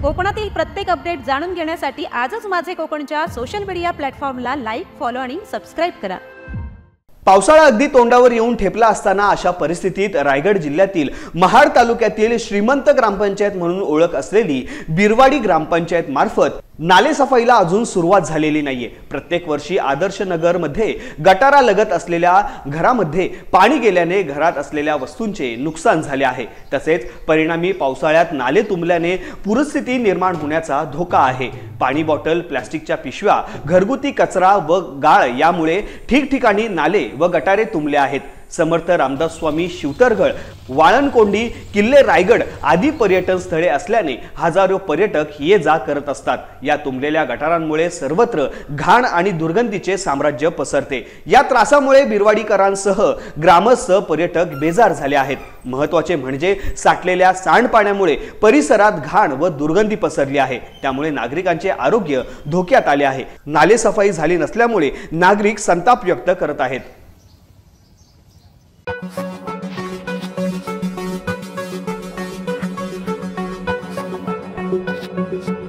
कोकणातील प्रत्येक अपडेट जाणून घेण्यासाठी आजच माझे कोकणच्या सोशल मीडिया प्लॅटफॉर्मला लाईक, फॉलो आणि सबस्क्राइब करा। पावसाळा अगदी तोंडावर येऊन ठेपला असताना अशा परिस्थितीत रायगड जिल्ह्यातील महाड तालुक्यातील श्रीमंत ग्रामपंचायत म्हणून ओळख असलेली बिरवाडी ग्रामपंचायत मार्फत नालेसफाईला अजून सुरुवात झालेली नाहीये। प्रत्येक वर्षी आदर्श नगर मध्ये गटारा लगत असलेल्या घरामध्ये पाणी गेल्याने घरात असलेल्या वस्तूंचे नुकसान झाले आहे। तसेच परिणामी पावसाळ्यात नाले तुंबल्याने पूरस्थिती निर्माण होण्याचा धोका आहे। पाणी बॉटल, प्लास्टिकच्या पिशव्या, घरगुती कचरा व गाळ यामुळे ठिकठिकाणी नाले व गटारे तुंबले आहेत। समर्थ रामदास स्वामी शिवतरगळ, वाळणकोंडी, किल्ले रायगड आदी पर्यटन स्थळे असल्याने हजारो पर्यटक ये जा करत असतात। या तुंबलेल्या गटारांमुळे सर्वत्र घाण आणि दुर्गंधीचे साम्राज्य पसरते। या त्रासामुळे बिरवाडीकरांसह ग्रामस्थ पर्यटक बेजार झाले आहेत। महत्त्वाचे म्हणजे साठलेल्या सांडपाण्यामुळे परिसरात घाण व दुर्गंधी पसरली आहे। त्यामुळे नागरिकांचे आरोग्य धोक्यात आले आहे। नालेसफाई झाली नसल्यामुळे नागरिक संताप व्यक्त करत आहेत। Thank you.